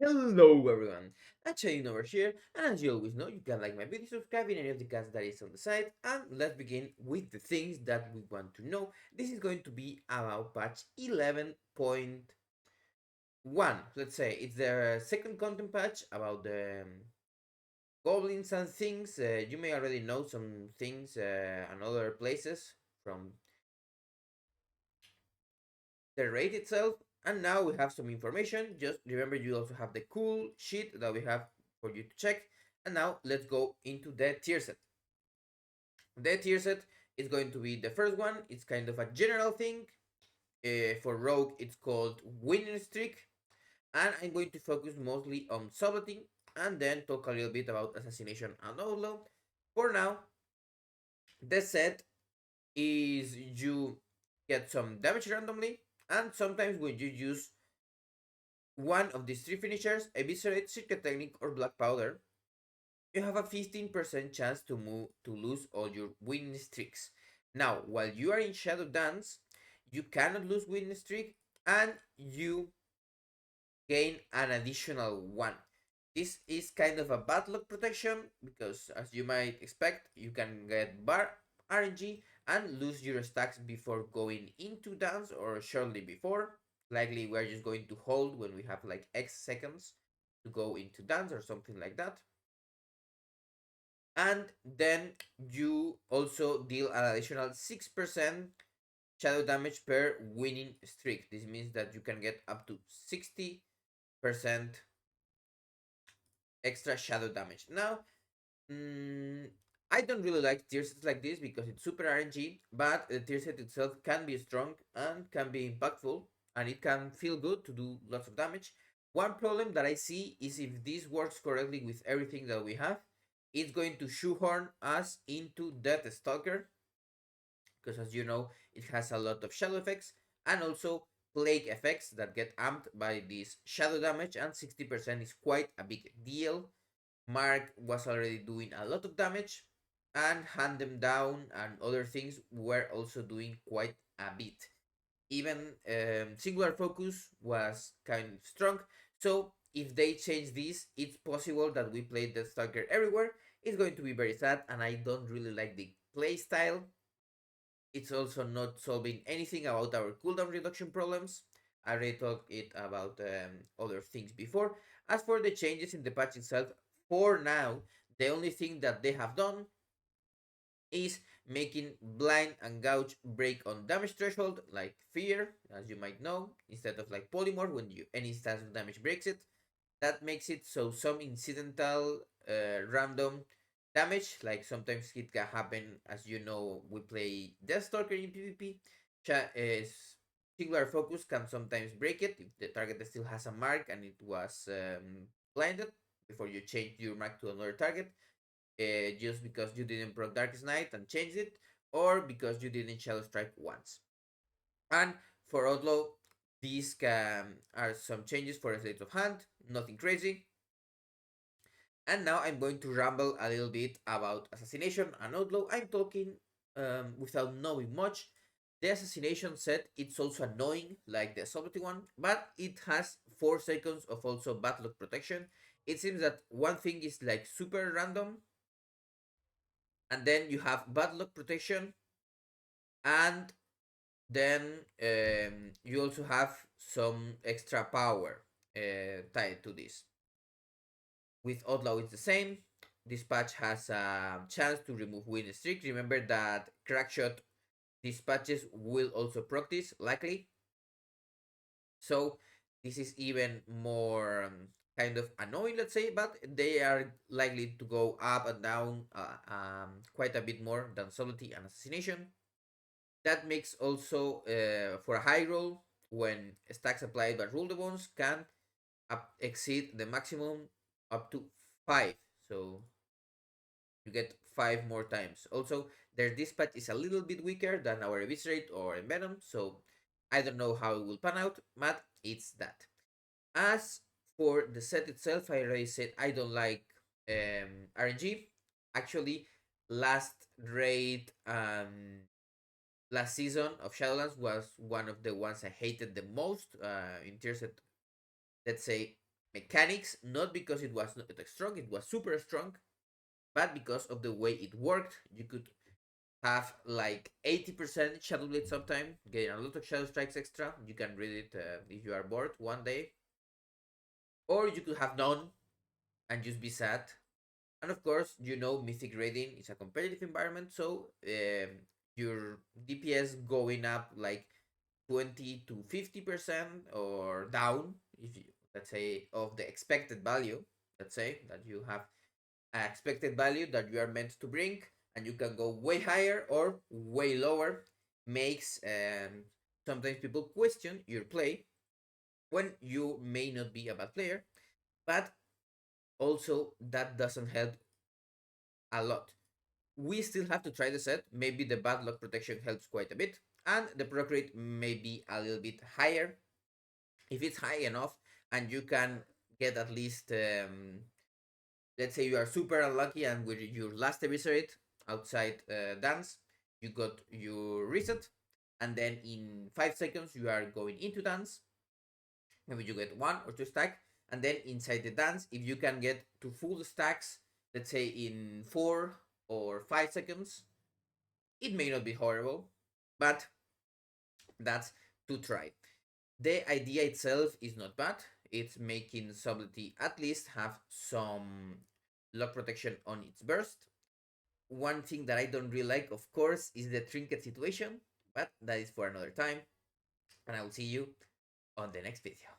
Hello everyone, Hachadino over here, and as you always know, you can like my video, subscribe in any of the cats that is on the site, and let's begin with the things that we want to know. This is going to be about patch 11.1. Let's say it's the second content patch about the goblins and things. You may already know some things and other places from the raid itself. And now we have some information. Just remember, you also have the cool sheet that we have for you to check. And now let's go into the tier set. The tier set is going to be the first one. It's kind of a general thing. For rogue, it's called winning streak. And I'm going to focus mostly on subletting and then talk a little bit about assassination and outlaw. For now, the set is you get some damage randomly, and sometimes when you use one of these three finishers, Eviscerate, Secret Technique, or Black Powder, you have a 15% chance to lose all your winning streaks. Now, while you are in Shadow Dance, you cannot lose winning streak, and you gain an additional one. This is kind of a bad luck protection because, as you might expect, you can get bar RNG and lose your stacks before going into dance or shortly before. Likely, we're just going to hold when we have like X seconds to go into dance or something like that. And then you also deal an additional 6% shadow damage per winning streak. This means that you can get up to 60% extra shadow damage. Now, I don't really like tier sets like this because it's super RNG, but the tier set itself can be strong and can be impactful, and it can feel good to do lots of damage. One problem that I see is if this works correctly with everything that we have, it's going to shoehorn us into Death Stalker, because as you know, it has a lot of shadow effects and also plague effects that get amped by this shadow damage, and 60% is quite a big deal. Mark was already doing a lot of damage, and Hand Them Down and other things were also doing quite a bit. Even Singular Focus was kind of strong, so if they change this, it's possible that we play the Stalker everywhere. It's going to be very sad, and I don't really like the playstyle. It's also not solving anything about our cooldown reduction problems. I already talked it about other things before. As for the changes in the patch itself, for now, the only thing that they have done is making blind and gouge break on damage threshold, like fear, as you might know, instead of like polymorph when you any instance of damage breaks it. That makes it so some incidental random damage, like sometimes it can happen, as you know, we play Deathstalker in PvP. Singular focus can sometimes break it if the target still has a mark and it was blinded before you change your mark to another target, just because you didn't proc Darkest Night and changed it, or because you didn't Shadow Strike once. And for Outlaw, these are some changes for a Slate of Hand, nothing crazy. And now I'm going to ramble a little bit about Assassination and Outlaw. I'm talking without knowing much. The Assassination set, it's also annoying, like the Sovereignty one, but it has 4 seconds of also bad luck protection. It seems that one thing is like super random, and then you have bad luck protection, and then you also have some extra power tied to this. With Outlaw, it's the same. This patch has a chance to remove win streak. Remember that Crackshot dispatches will also proc this, likely. So this is even more kind of annoying, let's say, but they are likely to go up and down quite a bit more than Subtlety and Assassination. That makes also for a high roll, when stacks applied by Rule the Bones can exceed the maximum up to 5. So you get 5 more times. Also, their dispatch is a little bit weaker than our Eviscerate or Envenom, so I don't know how it will pan out, but it's that. As for the set itself, I already said I don't like RNG. Actually, last raid last season of Shadowlands was one of the ones I hated the most in tier set. Let's say mechanics, not because it was not strong, it was super strong, but because of the way it worked. You could have like 80% Shadow Blade sometime, getting a lot of Shadow Strikes extra. You can read it if you are bored one day. Or you could have none and just be sad. And of course, Mythic Raiding is a competitive environment, so your DPS going up like 20 to 50% or down, if you, let's say, of the expected value. Let's say that you have an expected value that you are meant to bring, and you can go way higher or way lower, makes sometimes people question your play when you may not be a bad player, but also that doesn't help a lot. We still have to try the set. Maybe the bad luck protection helps quite a bit, and the proc rate may be a little bit higher. If it's high enough and you can get at least, let's say you are super unlucky and with your last eviscerate outside dance, you got your reset, and then in 5 seconds you are going into dance. Maybe you get 1 or 2 stack, and then inside the dance, if you can get to full stacks, let's say in 4 or 5 seconds, it may not be horrible, but that's to try. The idea itself is not bad. It's making Sublety at least have some lock protection on its burst. One thing that I don't really like, of course, is the trinket situation, but that is for another time. And I will see you on the next video.